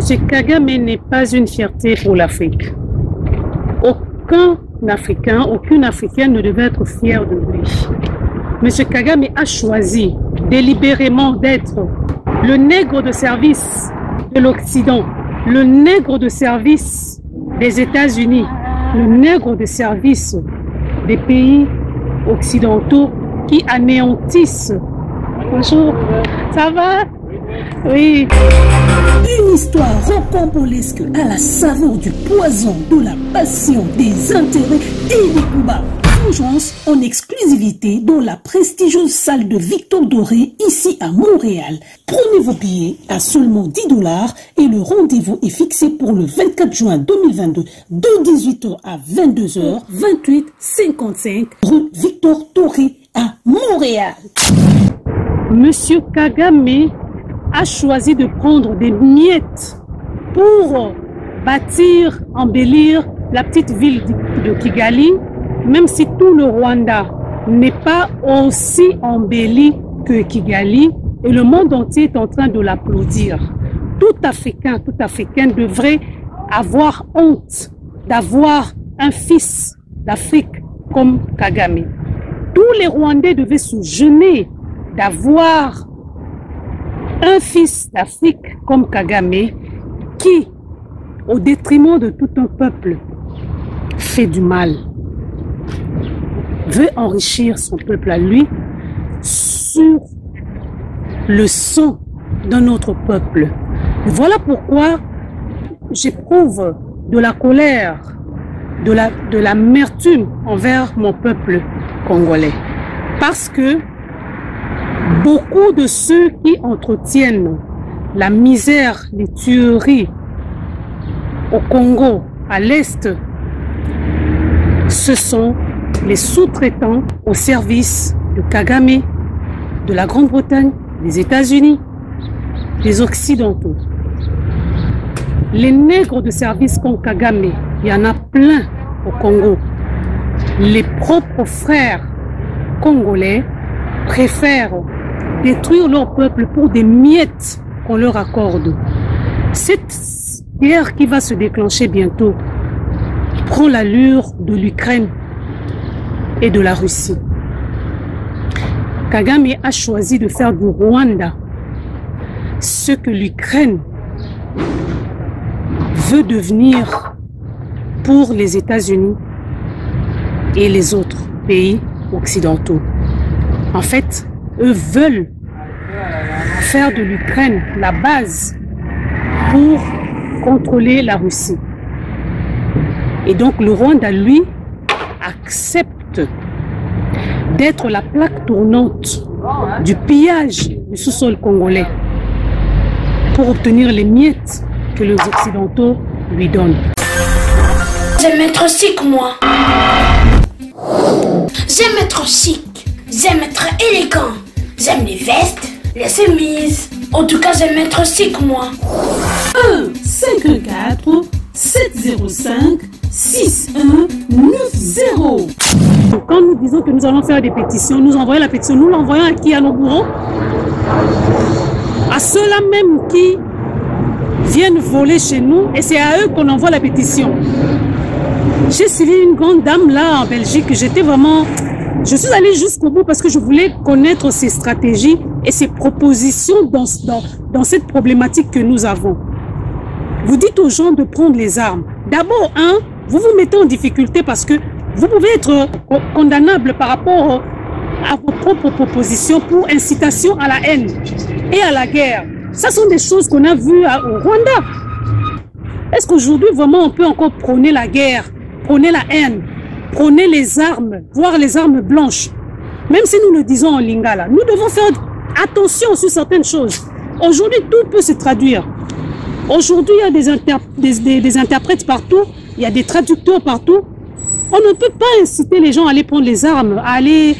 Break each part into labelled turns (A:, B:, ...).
A: M. Kagame n'est pas une fierté pour l'Afrique. Aucun Africain, aucune Africaine ne devait être fier de lui. M. Kagame a choisi délibérément d'être le nègre de service de l'Occident, le nègre de service des États-Unis, le nègre de service des pays occidentaux qui anéantissent. Bonjour, ça va? Oui.
B: Une histoire rocambolesque à la saveur du poison, de la passion, des intérêts et des combats. Vengeance en exclusivité dans la prestigieuse salle de Victor Doré, ici à Montréal. Prenez vos billets à seulement 10 $ et le rendez-vous est fixé pour le 24 juin 2022 de 18h à 22h, 28 55 rue Victor Doré à Montréal.
A: Monsieur Kagame a choisi de prendre des miettes pour bâtir, embellir la petite ville de Kigali, même si tout le Rwanda n'est pas aussi embelli que Kigali, et le monde entier est en train de l'applaudir. Tout Africain, toute Africaine devrait avoir honte d'avoir un fils d'Afrique comme Kagame. Tous les Rwandais devaient se gêner d'avoir un fils d'Afrique comme Kagame qui, au détriment de tout un peuple, fait du mal, veut enrichir son peuple à lui sur le sang d'un autre peuple. Et voilà pourquoi j'éprouve de la colère, de l'amertume envers mon peuple congolais. Parce que beaucoup de ceux qui entretiennent la misère, les tueries au Congo, à l'Est, ce sont les sous-traitants au service de Kagame, de la Grande-Bretagne, des États-Unis, des Occidentaux. Les nègres de service comme Kagame, il y en a plein au Congo. Les propres frères congolais préfèrent détruire leur peuple pour des miettes qu'on leur accorde. Cette guerre qui va se déclencher bientôt prend l'allure de l'Ukraine et de la Russie. Kagame a choisi de faire du Rwanda ce que l'Ukraine veut devenir pour les États-Unis et les autres pays occidentaux. En fait, eux veulent faire de l'Ukraine la base pour contrôler la Russie. Et donc le Rwanda, lui, accepte d'être la plaque tournante du pillage du sous-sol congolais pour obtenir les miettes que les Occidentaux lui donnent.
C: J'aime être chic, moi. J'aime être chic. J'aime être élégant. J'aime les vestes, les chemises. En tout cas, j'aime être chic, moi.
B: 1-514 705 6190.
A: Quand nous disons que nous allons faire des pétitions, nous envoyons la pétition, nous l'envoyons à qui? À nos bourreaux? À ceux-là même qui viennent voler chez nous, et c'est à eux qu'on envoie la pétition. J'ai suivi une grande dame là en Belgique, j'étais vraiment... Je suis allée jusqu'au bout parce que je voulais connaître ses stratégies et ses propositions dans cette problématique que nous avons. Vous dites aux gens de prendre les armes. D'abord, vous vous mettez en difficulté parce que vous pouvez être condamnable par rapport à vos propres propositions pour incitation à la haine et à la guerre. Ça sont des choses qu'on a vues au Rwanda. Est-ce qu'aujourd'hui, vraiment, on peut encore prôner la guerre, prôner la haine, prôner les armes, voire les armes blanches? Même si nous le disons en lingala, nous devons faire attention sur certaines choses. Aujourd'hui, tout peut se traduire. Aujourd'hui, il y a des interprètes partout, il y a des traducteurs partout. On ne peut pas inciter les gens à aller prendre les armes, à aller...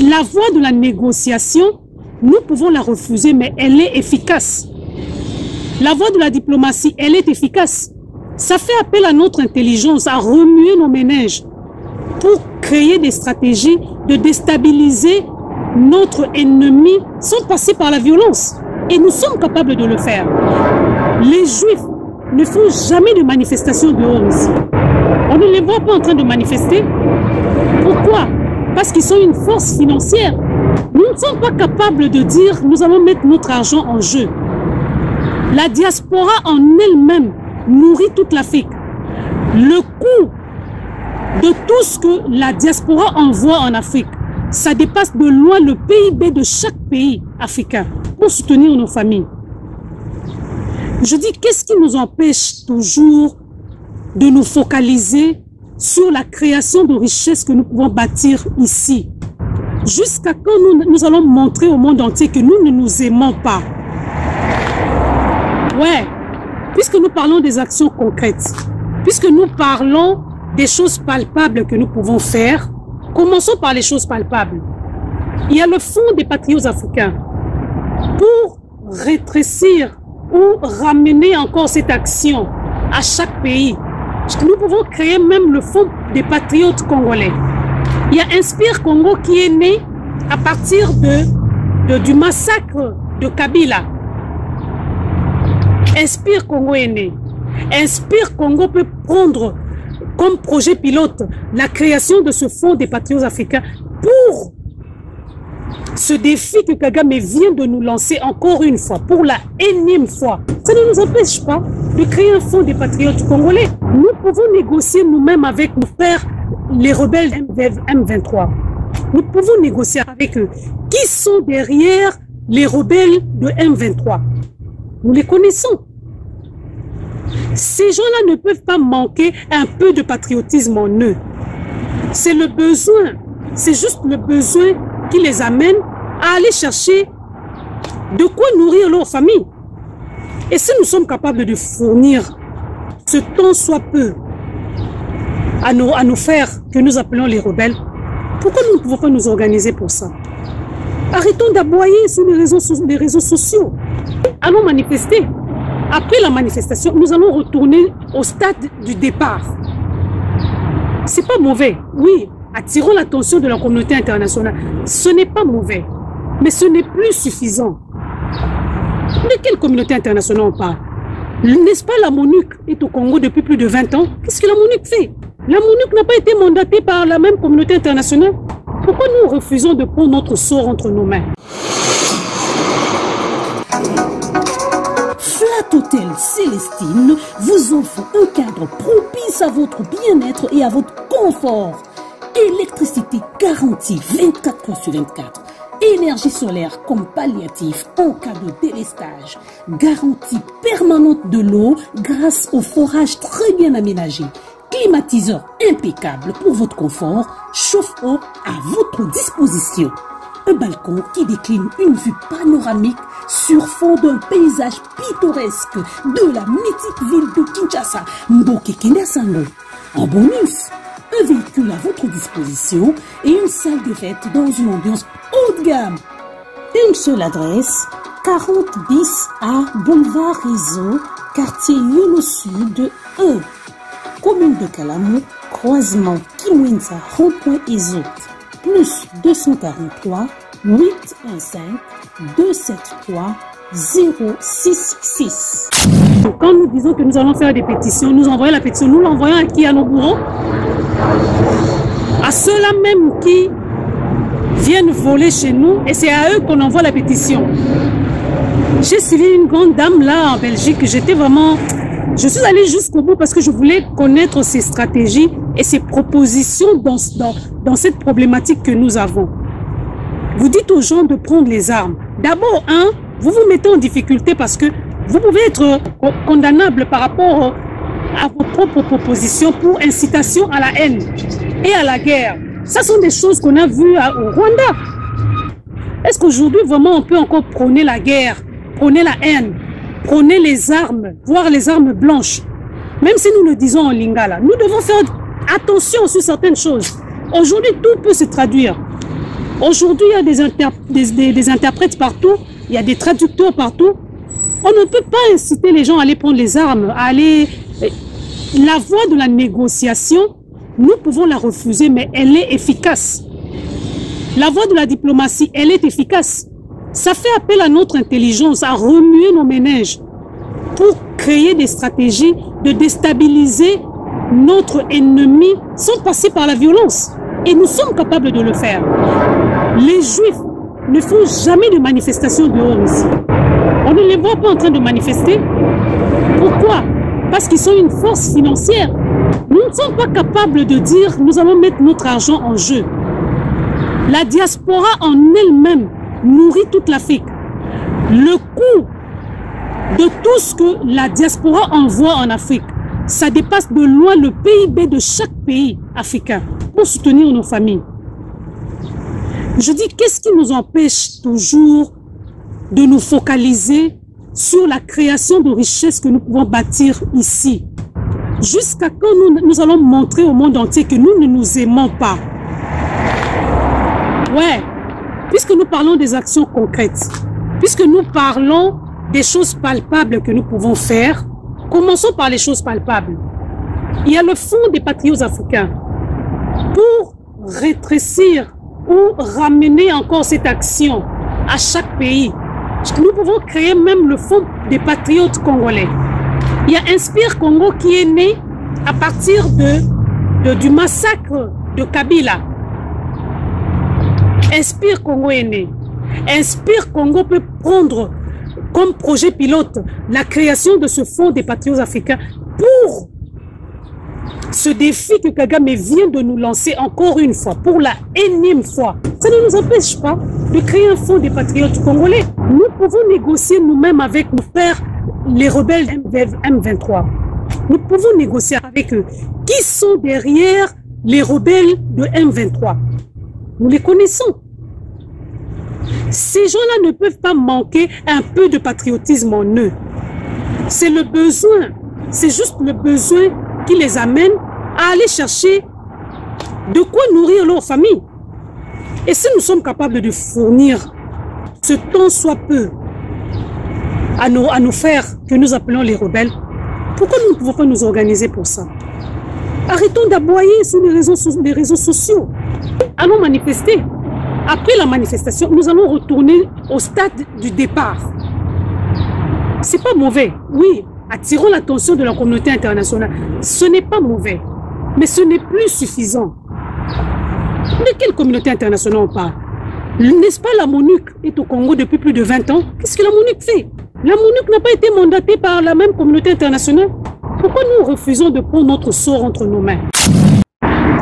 A: La voie de la négociation, nous pouvons la refuser, mais elle est efficace. La voie de la diplomatie, elle est efficace. Ça fait appel à notre intelligence, à remuer nos méninges pour créer des stratégies de déstabiliser notre ennemi sans passer par la violence. Et nous sommes capables de le faire. Les Juifs ne font jamais de manifestation dehors ici. On ne les voit pas en train de manifester. Pourquoi? Parce qu'ils sont une force financière. Nous ne sommes pas capables de dire nous allons mettre notre argent en jeu. La diaspora en elle-même nourrit toute l'Afrique. Le coût de tout ce que la diaspora envoie en Afrique, ça dépasse de loin le PIB de chaque pays africain pour soutenir nos familles. Je dis, qu'est-ce qui nous empêche toujours de nous focaliser sur la création de richesses que nous pouvons bâtir ici? Jusqu'à quand nous allons montrer au monde entier que nous ne nous aimons pas? Ouais, puisque nous parlons des actions concrètes, puisque nous parlons des choses palpables que nous pouvons faire, commençons par les choses palpables. Il y a le Fonds des patriotes africains. Pour rétrécir ou ramener encore cette action à chaque pays, nous pouvons créer même le Fonds des patriotes congolais. Il y a Inspire Congo qui est né à partir du massacre de Kabila. Inspire Congo est né. Inspire Congo peut prendre comme projet pilote la création de ce Fonds des patriotes africains pour ce défi que Kagame vient de nous lancer encore une fois, pour la énième fois. Ça ne nous empêche pas de créer un Fonds des patriotes congolais. Nous pouvons négocier nous-mêmes avec nos frères, les rebelles M23. Nous pouvons négocier avec eux. Qui sont derrière les rebelles de M23? Nous les connaissons. Ces gens-là ne peuvent pas manquer un peu de patriotisme en eux. C'est le besoin, c'est juste le besoin qui les amène à aller chercher de quoi nourrir leur famille. Et si nous sommes capables de fournir ce tant soit peu à nos frères que nous appelons les rebelles, pourquoi nous ne pouvons pas nous organiser pour ça? Arrêtons d'aboyer sur les réseaux sociaux. Allons manifester. Après la manifestation, nous allons retourner au stade du départ. C'est pas mauvais. Oui, attirons l'attention de la communauté internationale. Ce n'est pas mauvais. Mais ce n'est plus suffisant. De quelle communauté internationale on parle? N'est-ce pas la MONUC est au Congo depuis plus de 20 ans? Qu'est-ce que la MONUC fait? La MONUC n'a pas été mandatée par la même communauté internationale. Pourquoi nous refusons de prendre notre sort entre nos mains?
B: Flat Hotel Célestine vous offre un cadre propice à votre bien-être et à votre confort. Électricité garantie 24 heures sur 24. Énergie solaire comme palliatif en cas de délestage. Garantie permanente de l'eau grâce au forage très bien aménagé. Climatiseur impeccable pour votre confort. Chauffe-eau à votre disposition. Un balcon qui décline une vue panoramique sur fond d'un paysage pittoresque de la mythique ville de Kinshasa, Mbokekenda Sango. En bonus, un véhicule à votre disposition et une salle de fête dans une ambiance haut de gamme. Une seule adresse, 40 bis à Boulevard Réseau, quartier Yolo Sud 1. Commune de Kalamou, croisement Kimwenza, rond-point Ezo. Plus 243 815 273 066.
A: Quand nous disons que nous allons faire des pétitions, nous envoyons la pétition, nous l'envoyons à qui? À nos bourreaux? À ceux-là même qui viennent voler chez nous, et c'est à eux qu'on envoie la pétition. J'ai suivi une grande dame là en Belgique, je suis allée jusqu'au bout parce que je voulais connaître ses stratégies et ses propositions dans cette problématique que nous avons. Vous dites aux gens de prendre les armes. D'abord, vous vous mettez en difficulté parce que vous pouvez être condamnable par rapport à vos propres propositions pour incitation à la haine et à la guerre. Ça sont des choses qu'on a vues au Rwanda. Est-ce qu'aujourd'hui, vraiment, on peut encore prôner la guerre, prôner la haine, prôner les armes, voire les armes blanches? Même si nous le disons en lingala, nous devons faire attention sur certaines choses. Aujourd'hui, tout peut se traduire. Aujourd'hui, il y a des interprètes partout, il y a des traducteurs partout. On ne peut pas inciter les gens à aller prendre les armes, à aller... La voie de la négociation, nous pouvons la refuser, mais elle est efficace. La voie de la diplomatie, elle est efficace. Ça fait appel à notre intelligence, à remuer nos méninges pour créer des stratégies, de déstabiliser notre ennemi sans passer par la violence. Et nous sommes capables de le faire. Les Juifs ne font jamais de manifestation dehors ici. On ne les voit pas en train de manifester. Pourquoi? Parce qu'ils sont une force financière. Nous ne sommes pas capables de dire nous allons mettre notre argent en jeu. La diaspora en elle-même nourrit toute l'Afrique. Le coût de tout ce que la diaspora envoie en Afrique, ça dépasse de loin le PIB de chaque pays africain pour soutenir nos familles. Je dis, qu'est-ce qui nous empêche toujours de nous focaliser sur la création de richesses que nous pouvons bâtir ici? Jusqu'à quand nous allons montrer au monde entier que nous ne nous aimons pas? Ouais, puisque nous parlons des actions concrètes, puisque nous parlons des choses palpables que nous pouvons faire, commençons par les choses palpables. Il y a le Fonds des patriotes africains. Pour rétrécir ou ramener encore cette action à chaque pays, nous pouvons créer même le Fonds des patriotes congolais. Il y a Inspire Congo qui est né à partir du massacre de Kabila. Inspire Congo est né. Inspire Congo peut prendre comme projet pilote la création de ce Fonds des patriotes africains pour ce défi que Kagame vient de nous lancer encore une fois, pour la énième fois. Ça ne nous empêche pas de créer un Fonds des patriotes congolais. Nous pouvons négocier nous-mêmes avec nos frères, les rebelles M23. Nous pouvons négocier avec eux. Qui sont derrière les rebelles de M23? Nous les connaissons. Ces gens-là ne peuvent pas manquer un peu de patriotisme en eux. C'est le besoin, c'est juste le besoin qui les amène à aller chercher de quoi nourrir leur famille. Et si nous sommes capables de fournir ce temps soit peu à nos frères que nous appelons les rebelles, pourquoi nous ne pouvons pas nous organiser pour ça? Arrêtons d'aboyer sur les réseaux sociaux. Allons manifester. Après la manifestation, nous allons retourner au stade du départ. C'est pas mauvais. Oui, attirons l'attention de la communauté internationale. Ce n'est pas mauvais, mais ce n'est plus suffisant. De quelle communauté internationale on parle? N'est-ce pas la MONUC est au Congo depuis plus de 20 ans? Qu'est-ce que la MONUC fait? La MONUC n'a pas été mandatée par la même communauté internationale. Pourquoi nous refusons de prendre notre sort entre nos mains?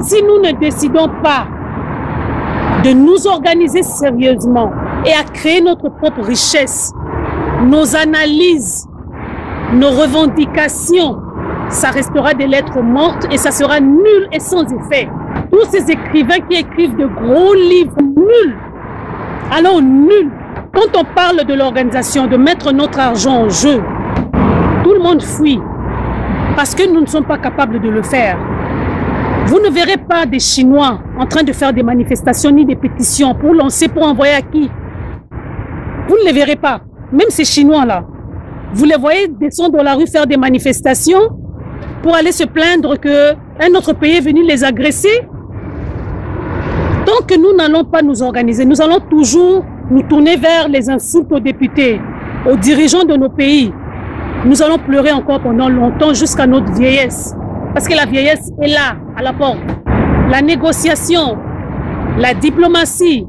A: Si nous ne décidons pas de nous organiser sérieusement et à créer notre propre richesse, nos analyses, nos revendications, ça restera des lettres mortes et ça sera nul et sans effet. Tous ces écrivains qui écrivent de gros livres nuls, alors nuls, quand on parle de l'organisation, de mettre notre argent en jeu, tout le monde fuit parce que nous ne sommes pas capables de le faire. Vous ne verrez pas des Chinois en train de faire des manifestations ni des pétitions pour lancer, pour envoyer à qui? Vous ne les verrez pas. Même ces Chinois-là, vous les voyez descendre dans la rue faire des manifestations pour aller se plaindre qu'un autre pays est venu les agresser. Tant que nous n'allons pas nous organiser, nous allons toujours nous tourner vers les insultes aux députés, aux dirigeants de nos pays. Nous allons pleurer encore pendant longtemps jusqu'à notre vieillesse. Parce que la vieillesse est là, à la porte. La négociation, la diplomatie,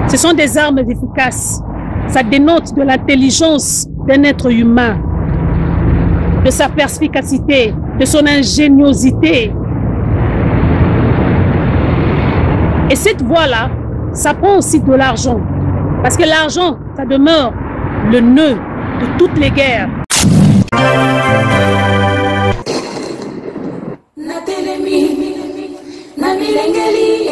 A: ce sont des armes efficaces. Ça dénote de l'intelligence d'un être humain, de sa perspicacité, de son ingéniosité. Et cette voie-là, ça prend aussi de l'argent. Parce que l'argent, ça demeure le nœud de toutes les guerres.
D: Na telemi, na milengeli,